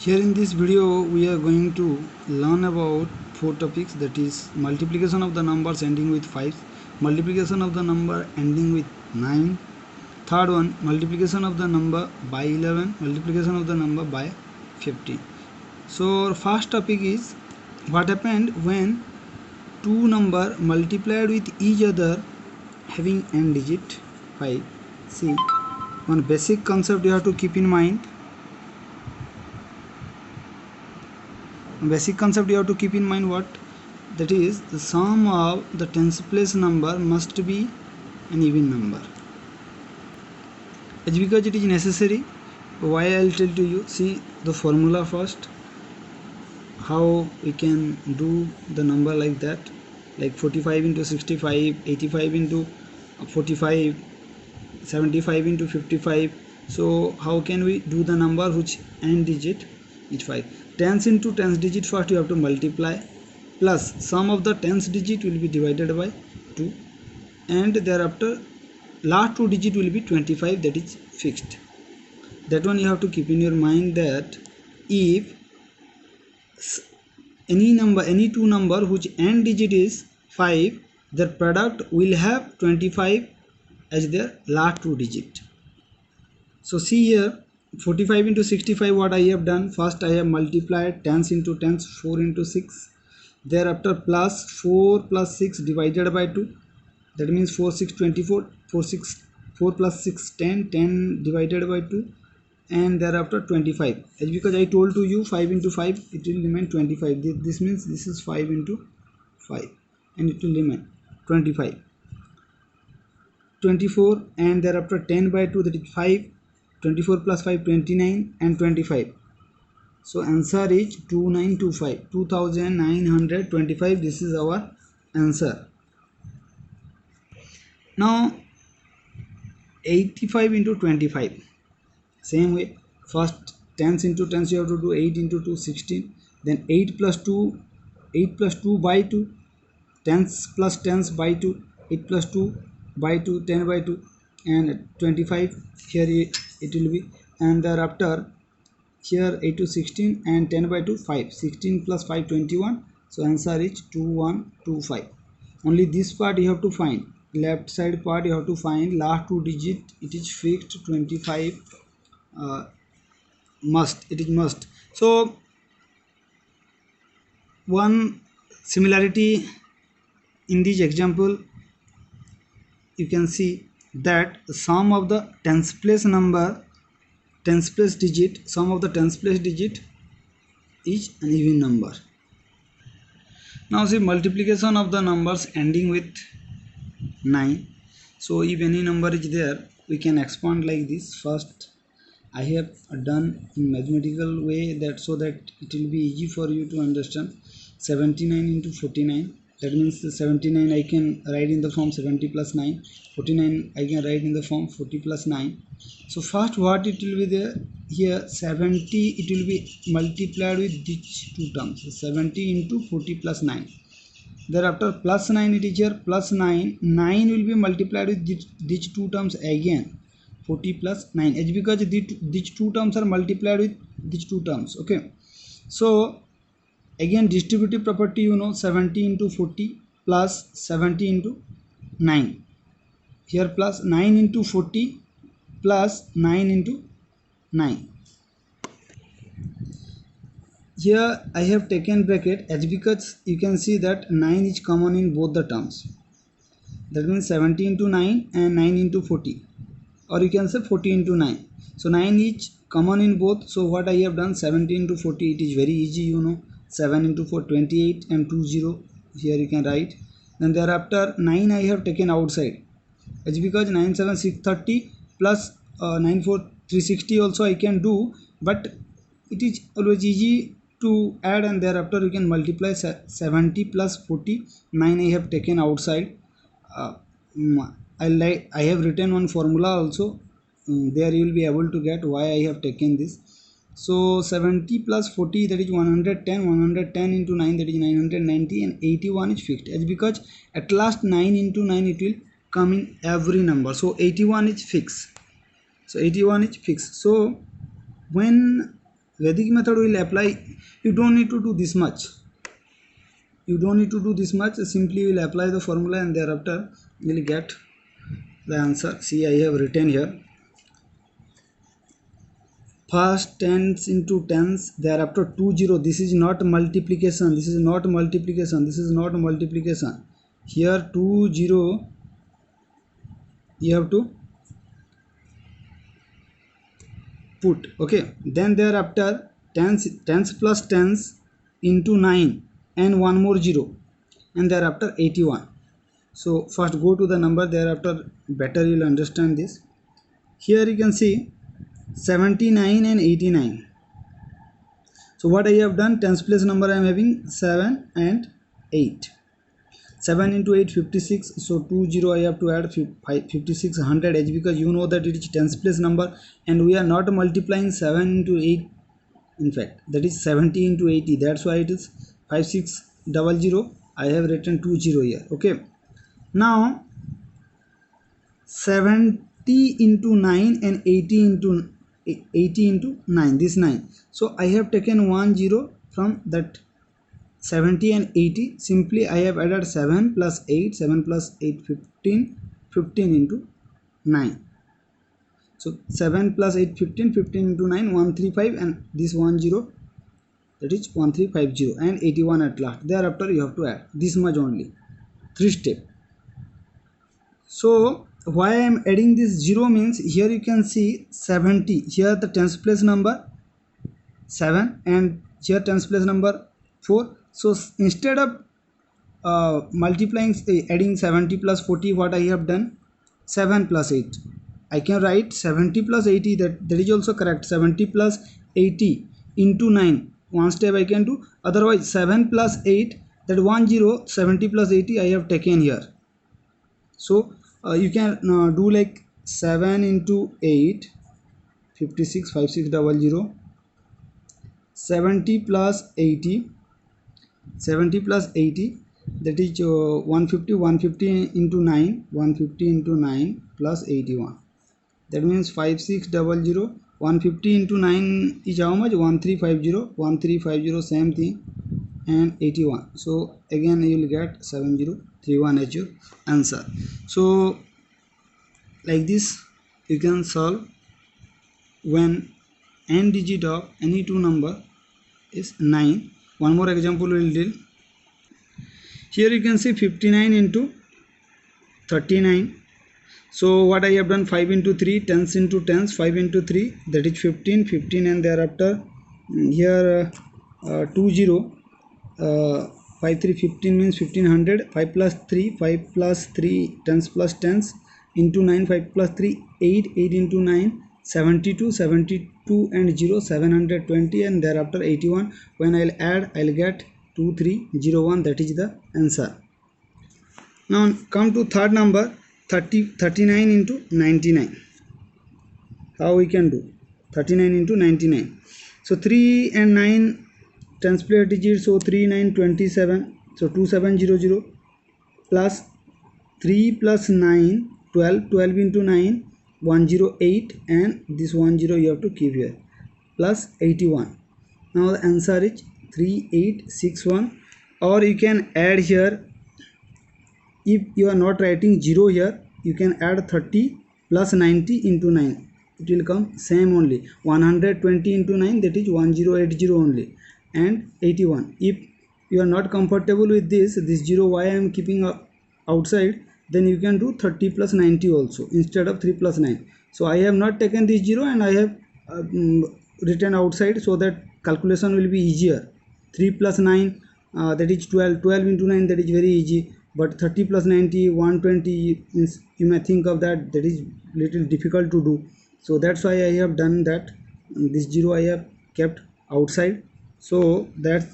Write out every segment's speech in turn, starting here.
Here in this video we are going to learn about four topics, that is multiplication of the numbers ending with 5, multiplication of the number ending with 9, third one multiplication of the number by 11, multiplication of the number by 15. So our first topic is what happened when two number multiplied with each other having n digit 5. See, one basic concept you have to keep in mind. Basic concept you have to keep in mind what? That is, the sum of the tens place number must be an even number. It's because it is necessary. Why I'll tell to you. See the formula first. How we can do the number like that, like 45 into 65, 85 into 45, 75 into 55. So how can we do the number which n digit is 5? Tens into tens digit first you have to multiply, plus sum of the tens digit will be divided by 2, and thereafter last two digit will be 25, that is fixed. That one you have to keep in your mind, that if any two number which n digit is 5, their product will have 25 as their last two digit. So see here, 45 into 65, what I have done, first I have multiplied tens into tens, 4 into 6, thereafter plus 4 plus 6 divided by 2, that means 4 6 24, 4 plus 6 10, 10 divided by 2, and thereafter 25. As because I told to you 5 into 5 it will remain 25. This means this is 5 into 5 and it will remain 25. 24 and thereafter 10 by 2, that is 5. 24 plus 5, 29, and 25. So answer is 2925, 2925. This is our answer. Now 85 into 25, same way, first tens into tens you have to do 8 into 2, 16, then 8 plus 2 by 2, tens plus tens by 2, 8 plus 2 by 2, 10 by 2, and 25 here it will be, and thereafter here 8 to 16 and 10 by 2, 5, 16 plus 5, 21. So answer is 2125. Only this part you have to find, left side part you have to find last two digit, it is fixed, 25 must, it is must. So one similarity in this example, you can see that the sum of the tens place number, tens place digit, sum of the tens place digit is an even number. Now see multiplication of the numbers ending with 9. So if any number is there, we can expand like this. First I have done in mathematical way, that so that it will be easy for you to understand. 79 into 49, that means the 79 I can write in the form 70 plus 9, 49 I can write in the form 40 plus 9. So first what it will be there, here 70 it will be multiplied with these two terms, 70 into 40 plus 9. Thereafter plus 9 it is here, plus 9 will be multiplied with these two terms again, 40 plus 9, it's because these two terms are multiplied with these two terms. Okay, so again distributive property, you know, 70 into 40 plus 70 into 9, here plus 9 into 40 plus 9 into 9. Here I have taken bracket as because you can see that 9 is common in both the terms, that means 70 into 9 and 9 into 40, or you can say 40 into 9. So 9 is common in both. So what I have done, 70 into 40, it is very easy, you know, 7 into 4, 28, and 20 here you can write. Then thereafter 9 I have taken outside, it's because 9 7 630 plus 9 4 360 also I can do, but it is always easy to add, and thereafter you can multiply 70 plus 40. 9 I have taken outside. I have written one formula also, there you will be able to get why I have taken this. So 70 plus 40, that is 110, 110 into 9, that is 990, and 81 is fixed. It's because at last 9 into 9 it will come in every number, so 81 is fixed. So 81 is fixed. So when Vedic method will apply. You don't need to do this much. You don't need to do this much. Simply you will apply the formula and thereafter you will get the answer. See, I have written here. First tens into tens, thereafter 2 0. This is not multiplication. This is not multiplication. This is not multiplication. Here 2 0. You have to put. Okay. Then thereafter tens plus tens into 9 and one more 0, and thereafter 81. So first go to the number, thereafter better you will understand this. Here you can see 79 and 89. So what I have done, tens place number I am having 7 and 8. 7 into 8 56. So 20 I have to add 5600 h, because you know that it is tens place number and we are not multiplying 7 into 8. In fact, that is 70 into 80. That's why it is 5600. I have written 20 here. Okay. Now 70 into 9 and 80 into 9. This 9. So I have taken 1 0 from that 70 and 80. Simply I have added 7 plus 8. 7 plus 8 15. 15 into 9. So 7 plus 8 15. 15 into 9 135, and this 1 0, that is 1350, and 81 at last. Thereafter you have to add this much only. 3 steps. So why I am adding this 0 means, here you can see 70. Here the tens place number 7 and here tens place number 4. So instead of multiplying, adding 70 plus 40, what I have done, 7 plus 8. I can write 70 plus 80. That is also correct. 70 plus 80 into 9. One step I can do. Otherwise 7 plus 8, that 1 0. 70 plus 80 I have taken here. So you can do like 7 into 8, 56, 5600. 70 plus 80, 70 plus 80, that is 150. 150 into 9, 150 into 9 plus 81. That means 5600. 150 into 9 is how much? 1350. 1350, same thing, and 81. So again you will get 7031 as your answer. So like this you can solve when n digit of any two number is 9. One more example we will deal. Here you can see 59 into 39. So what I have done, 5 into 3, tens into tens, 5 into 3, that is 15, 15, and thereafter here 20, 5 3 15 means 1500. 5 plus 3, 5 plus 3, tens plus tens into 9, 5 plus 3, 8, 8 into 9, 72, 72 and 0, 720, and thereafter 81. When I'll add, I'll get 2301. That is the answer. Now come to third number, 39 into 99. How we can do 39 into 99? So 3 and 9 tens place digits, so 3 9 27, so 2700, plus 3 plus 9 12, 12 into 9 108, and this 10 you have to keep here, plus 81. Now the answer is 3861. Or you can add here, if you are not writing 0 here, you can add 30 plus 90 into 9. It will come same only. 120 into 9, that is 1080 only, and 81. If you are not comfortable with this 0 why I am keeping outside, then you can do 30 plus 90 also instead of 3 plus 9. So I have not taken this 0 and I have written outside, so that calculation will be easier. 3 plus 9, that is 12. 12 into 9, that is very easy. But 30 plus 90, 120, you may think of that is little difficult to do. So that's why I have done that. This 0 I have kept outside. So that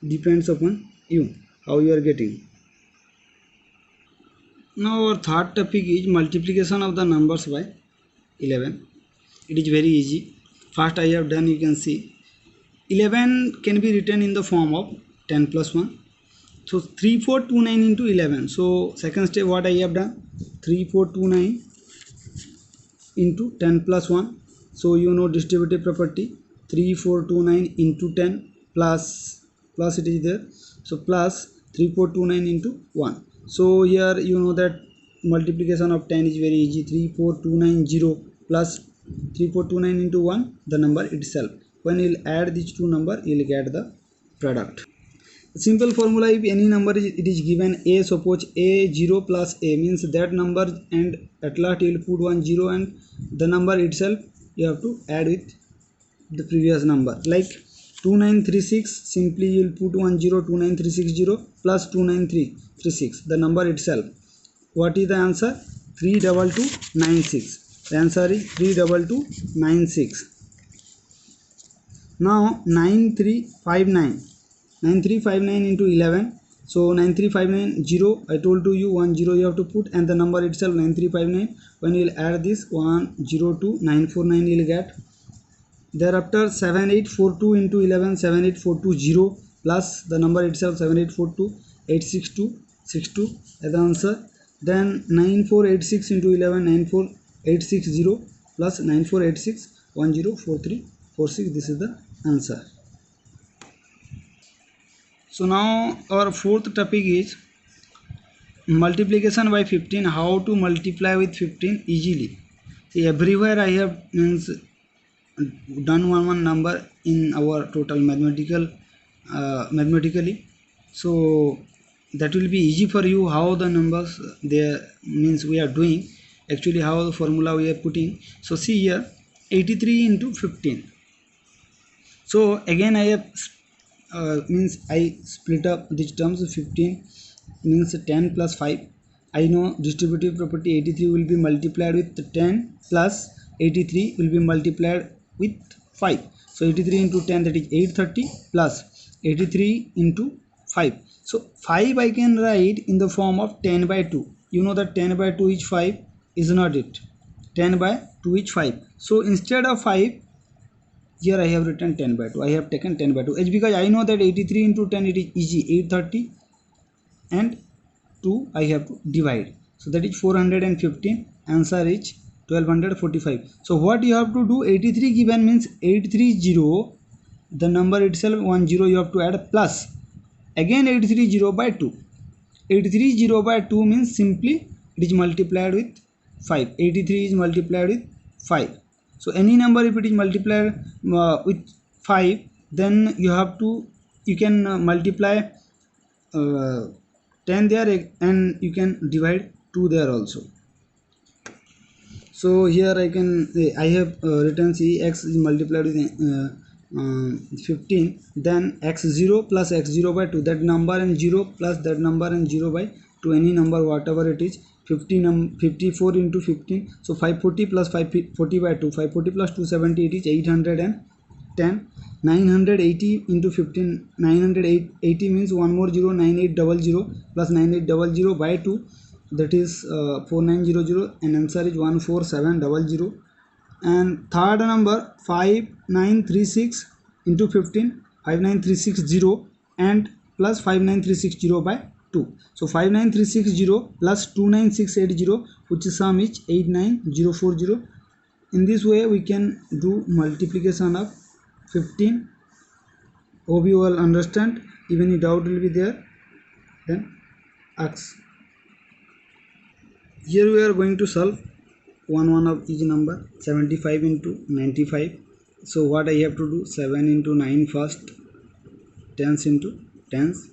depends upon you, how you are getting. Now our third topic is multiplication of the numbers by 11. It is very easy. First I have done, you can see 11 can be written in the form of 10 plus 1. So 3429 into 11. So second step what I have done, 3429 into 10 plus 1. So you know distributive property, 3429 into 10 plus it is there, so plus 3429 into 1. So here you know that multiplication of 10 is very easy. 34290 plus 3429 into 1, the number itself. When you will add these two number, you will get the product. Simple formula: if any number it is given a, suppose a 0 plus a means that number, and at last you will put 1 0 and the number itself you have to add with the previous number. Like 2936, simply you will put 1 0, 29360 plus 29336, the number itself. What is the answer? 32296. The answer is 32296. Now 9359 into 11. So 9359 I told to you 1 0 you have to put, and the number itself 9359. When you will add this 102 949 you will get. Thereafter 7842 into 11, 78420 plus the number itself 7842 86262 as the answer. Then 9486 into 11, 94860 plus 9486 104346. This is the answer. So now our fourth topic is multiplication by 15. How to multiply with 15 easily. Everywhere I have done one number in our total mathematically, so that will be easy for you. How the numbers there means we are doing, actually how the formula we are putting. So see here, 83 into 15. So again I have means I split up these terms. 15 means 10 plus 5. I know distributive property. 83 will be multiplied with 10 plus 83 will be multiplied with 5. So 83 into 10, that is 830 plus 83 into 5. So 5 I can write in the form of 10 by 2. You know that 10 by 2 is 5, is not it? 10 by 2 is 5. So instead of 5, here I have written 10 by 2. I have taken 10 by 2. It's because I know that 83 into 10 it is easy, 830, and 2 I have to divide. So that is 415. Answer is 1245. So what you have to do, 83 given means 830, the number itself 10 you have to add plus again 830 by 2. 830 by 2 means simply it is multiplied with 5. 83 is multiplied with 5. So any number if it is multiplied with 5, then you can multiply 10 there and you can divide 2 there also. So here I have written, see, x is multiplied with 15, then x0 plus x0 by 2, that number and 0 plus that number and 0 by 2, any number whatever it is. 54 into 15, so 540 plus 540 by 2, 540 plus 270, it is 810. 980 into 15, 980 means one more 0, 9800 plus 9800 by 2, that is 4900, and answer is 14700. And third number 5936 into 15, 59360 and plus 59360 by 2. So 59360 plus 29680, which sum is 89040. In this way we can do multiplication of 15. Hope you all understand. If any doubt will be there, then ask. Here we are going to solve one of each number. 75 into 95. So what I have to do, 7 into 9 first, tens into tens,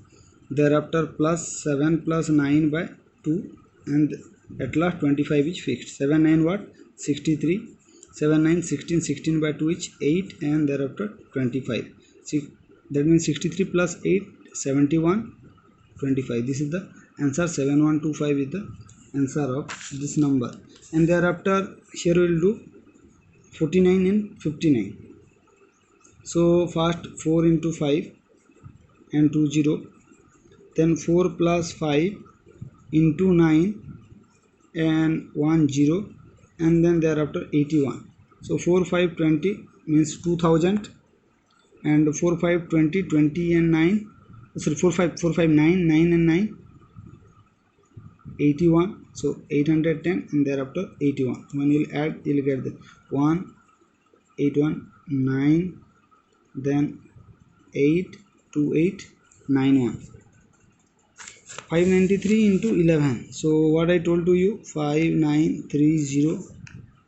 thereafter plus 7 plus 9 by 2, and at last 25 is fixed. 7 9 what? 63. 7 9 16, 16 by 2 is 8, and thereafter 25. That means 63 plus 8, 71, 25. This is the answer. 7125 is the answer of this number. And thereafter here we will do 49 and 59. So first 4 into 5 and 2 0, then 4 plus 5 into 9 and 1 0, and then thereafter 81. So 4 5 20 means 2000, and 4 5 20, 20 and 9, sorry, 4 5 9, 9 and 9, 81. So 810, and thereafter 81. When you will add, you will get the 1 81 9 then 82891. 593 into 11. So what I told to you, 5930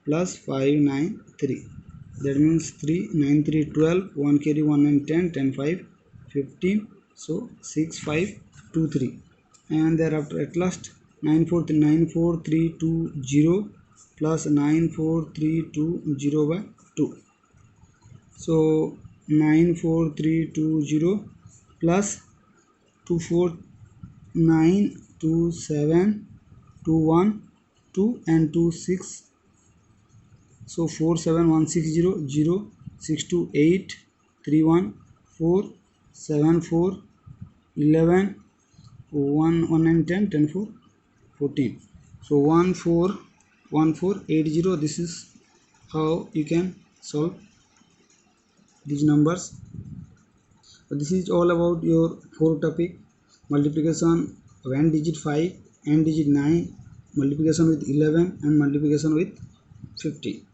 plus 593. That means 3 9 3 12, 1 carry 1 and 10, 10 5 15. So 6523. And thereafter at last 94320 plus 94320 by 2. So 94320 plus 2492721 2 and 26. So 47160 62831 474 11 1 and 10 10 4 14. So 141480. This is how you can solve these numbers. This is all about your 4 topic: multiplication of n digit 5, n digit 9, multiplication with 11 and multiplication with 50.